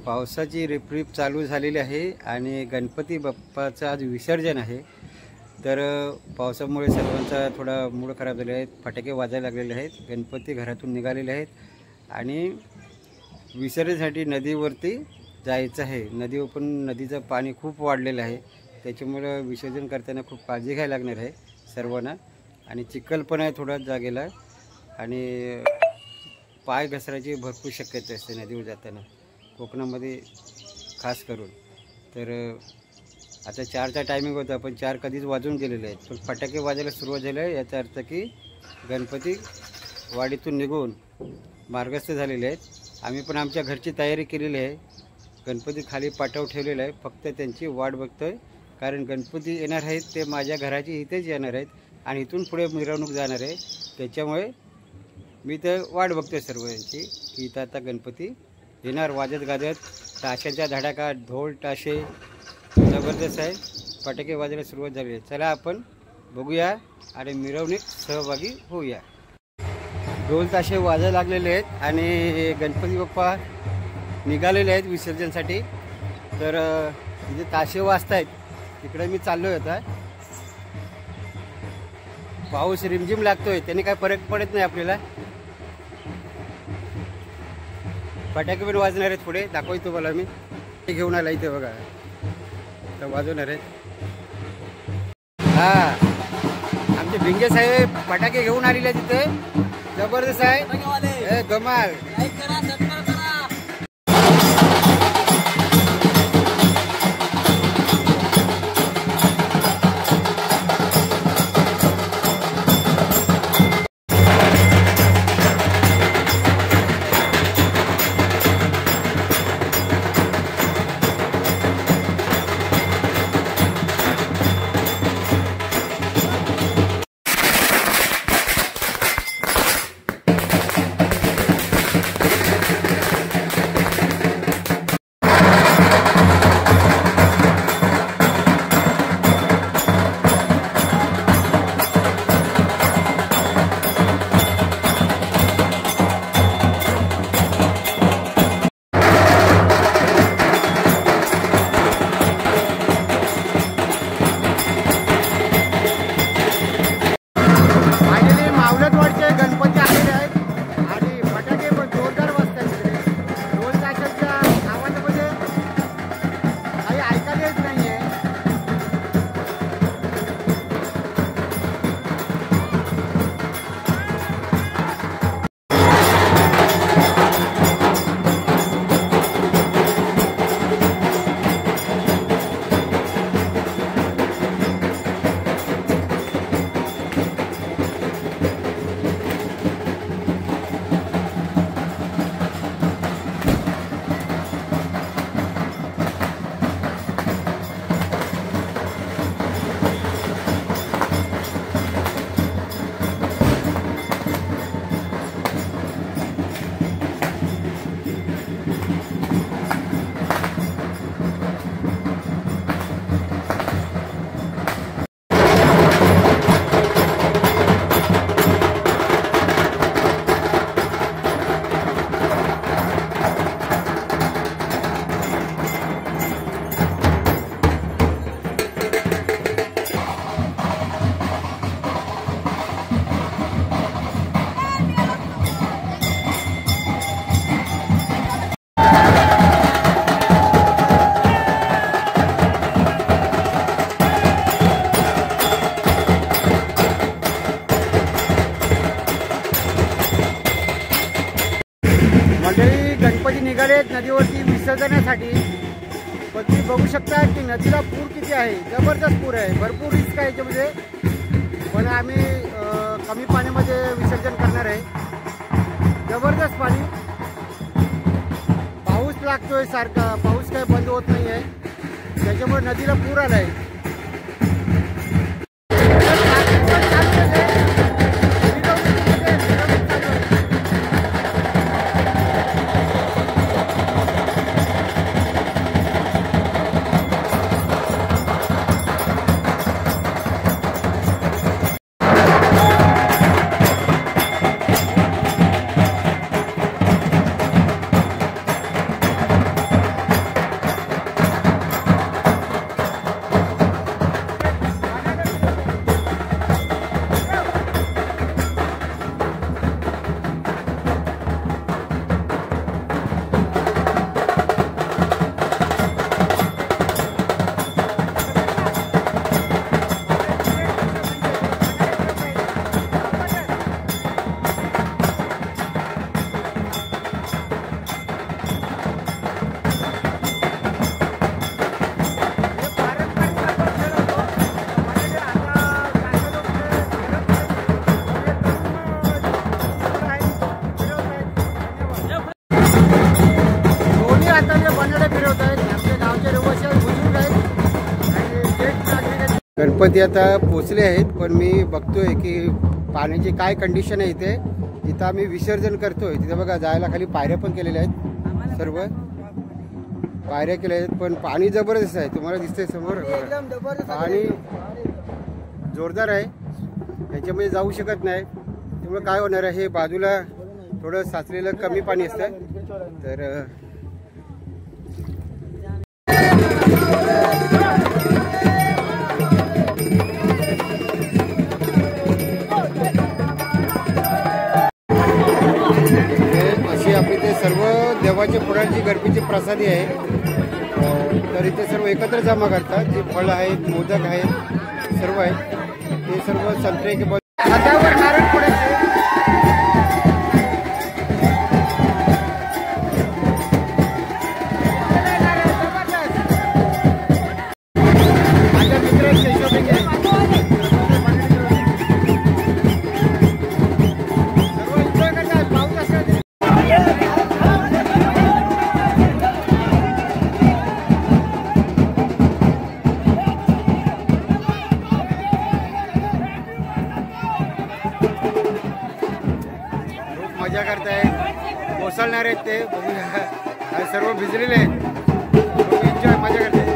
पावसाची रिपरिप चालू झालेली आहे आणि गणपती बाप्पाचं आज विसर्जन आहे। तर पावसामुळे सर्वांचा थोडा मूड खराब झालेला आहे। फटाके वाजायला लागलेले आहेत, गणपती घरातून निघालेले आहेत आणि विसर्जनासाठी नदीवरती जायचं आहे। नदीचं पाणी खूप वाढलेलं आहे, त्याच्यामुळे विसर्जन करताना खूप काळजी घ्यायला लागणार आहे सर्वांना। आणि चिखल पण आहे थोडा जागेला आणि पाय घसरायची भरपूर शक्यता असते नदीवर जाताना, कोकणामध्ये खास करून। तर आता 4चा टायमिंग होता, पण 4 कधीच वाजून गेलेले आहेत, पण फटाके वाजायला सुरुवात झाली आहे। याचा अर्थ की गणपती वाडीतून निघून मार्गस्थ झालेले आहेत। आम्ही पण आमच्या घरची तयारी केलेली आहे, गणपती खाली पाठव ठेवलेला आहे, फक्त त्यांची वाट बघतोय। कारण गणपती येणार आहेत ते माझ्या घराची इथेच येणार आहेत आणि इथून पुढे मिरवणूक जाणार आहे, त्याच्यामुळे मी तर वाट बघतोय सर्वांची की इथं आता गणपती येणार वाजत गाजत। ताशांचा धडाका, ढोल ताशे जबरदस्त आहे, फटाके वाजायला सुरुवात झाली आहे। चला आपण बघूया आणि मिरवणूक सहभागी होऊया। ढोल ताशे वाजायला लागलेले आहेत आणि गणपती बाप्पा निघालेले आहेत विसर्जनसाठी। तर इथे ताशे वाजत आहेत, तिकडे मी चाललोय आता। पाऊस रिमझिम लागतोय, त्याने काय फरक पडत नाही आपल्याला। फटाके पण वाजणार आहेत पुढे, दाखवतो तुम्हाला मी। घेऊन आला इथे बघा, तर वाजवणार आहेत। हा, आमचे भिंगे साहेब फटाके घेऊन आलेले आहेत तिथे, जबरदस्त आहे, धमाल। गणपती निघालेत नदीवरती विसर्जनासाठी, पण तुम्ही बघू शकता की नदीला पूर किती आहे, जबरदस्त पूर आहे, भरपूर रिस्क आहे याच्यामध्ये। पण आम्ही कमी पाण्यामध्ये विसर्जन करणार आहे। जबरदस्त पाणी, पाऊस लागतोय सारखा, पाऊस काही बंद होत नाही आहे, त्याच्यामुळे नदीला पूर आलाय। आता जे बंडे फिरवत आहेत आमच्या गावचे रहिवासी बुजुर्ग आहेत आणि ज्येष्ठ नागरिक. गणपती आता पोचले आहेत, पण मी बघतोय की पाण्याची काय कंडिशन आहे इथे. जिथं आम्ही विसर्जन करतोय तिथे बघा जायला खाली पायऱ्या पण केलेल्या आहेत, सर्व पायऱ्या केल्या आहेत, पण पाणी जबरदस्त आहे. तुम्हाला दिसतंय समोर पाणी जोरदार आहे, याच्यामध्ये जाऊ शकत नाही. त्यामुळे काय होणार आहे, हे बाजूला थोडं साचलेलं कमी पाणी असतं. तर अशी आपली ते सर्व देवाच्या फळांची गणपतीची प्रसादी आहे. तर इथे सर्व एकत्र जमा करतात. जे फळं आहेत, मोदक आहेत, सर्व आहेत, ते सर्व संत्रे हातावर नारळ फोडायचे. मजा करतायत, कोसळणार आहेत ते बघूया. सर्व भिजलेले आहेत, एन्जॉय मजा करतायत.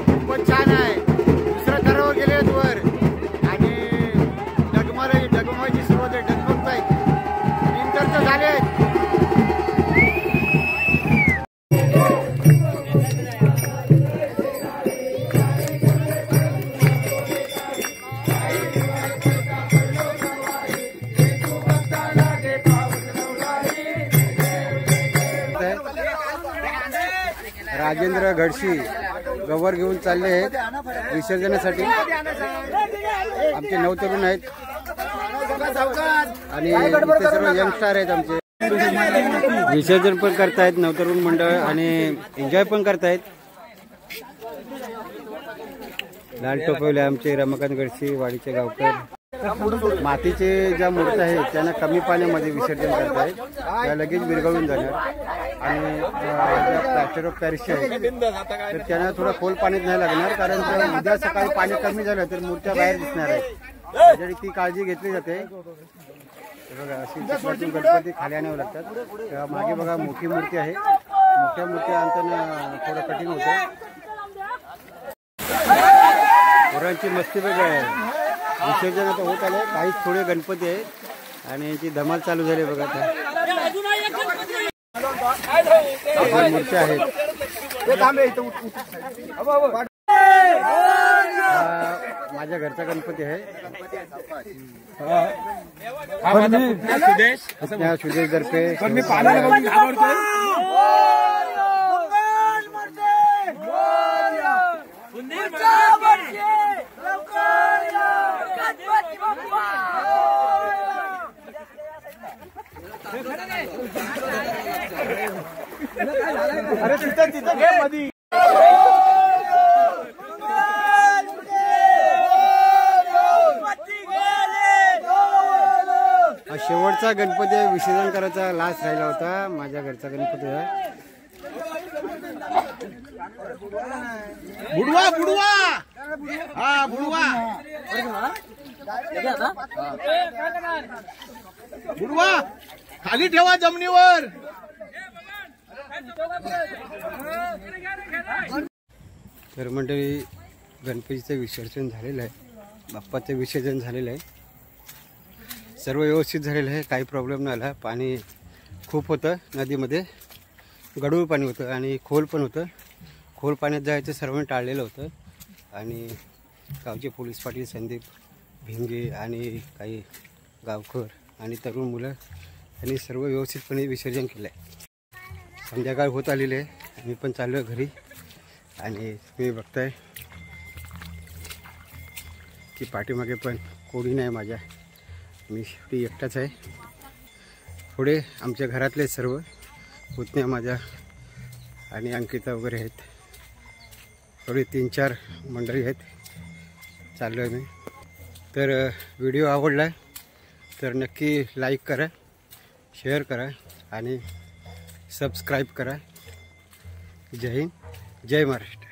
खूपच छान आहे. दुसऱ्या थरावर गेले आहेत वर आणि डगमगायची सुरुवात आहे. डगमगतायत, 3 थर तर झाले आहेत. राजेंद्र घडशी गवर घेऊन चालले आहेत विसर्जनासाठी. आमचे 9 तरुण आहेत आणि इथे सर्व यंगस्टार आहेत आमचे. विसर्जन पण करतायत 9 तरुण मंडळ आणि एन्जॉय पण करतायत. लाल टोपवले आमचे रमाकांत घडशी वाडीचे गावकर. मातीचे ज्या मूर्त्या आहेत त्यांना कमी पाण्यामध्ये विसर्जन करतायत, त्या लगेच विरघळून जाणार. आणि प्लॅस्टर ऑफ पॅरिस आहेत तर त्यांना थोडं खोल पाण्यात नाही लागणार, कारण जर उद्या सकाळी पाणी कमी झालं तर मूर्त्या बाहेर दिसणार आहेत. त्यासाठी ती काळजी घेतली जाते. बघा अशी चिखलातून गणपती खाली आणावे लागतात. मागे बघा मोठी मूर्ती आहे, मोठ्या मूर्त्या आणताना थोडं कठीण होतं. पोरांची मस्ती बघा. विसर्जन आता होत आलं, काही थोडे गणपती आहेत आणि यांची धमाल चालू झाली बघा. आता मूर्त्या आहेत. माझ्या घरचा गणपती आहे, सुदेश दर्पे. अरे तिथं घे मधी. शेवटचा गणपती विसर्जन करायचा लास्ट राहिला होता. माझ्या घरचा गणपती आहे. बुडवा बुडवा, हा बुडवा बुडवा, खाली ठेवा जमिनीवर. तर मंडळी गणपतीचं विसर्जन झालेलं आहे, बाप्पाचं विसर्जन झालेलं आहे. सर्व व्यवस्थित झालेलं आहे, काही प्रॉब्लेम नाही आला. पाणी खूप होतं नदीमध्ये, गढूळ पाणी होतं आणि खोल पण होतं. खोल पाण्यात जायचं सर्वांनी टाळलेलं होतं आणि गावचे पोलीस पाटील संदीप भिंगे आणि काही गावकर आणि तरुण मुलं यांनी सर्व व्यवस्थितपणे विसर्जन केलं आहे. संध्याकाळ होत आलेली आहे, मी पण चाललो आहे घरी आणि तुम्ही बघताय की पाठीमागे पण कोणी नाही माझ्या, मी शेवटी एकटाच आहे. पुढे आमच्या घरातले सर्व पुतण्या माझ्या आणि अंकिता वगैरे आहेत, थोडी 3-4 मंडळी आहेत. चाललो आहे मी. तर व्हिडिओ आवडला तर नक्की लाईक करा, शेअर करा आणि सबस्क्राईब करा. जय हिंद, जय महाराष्ट्र.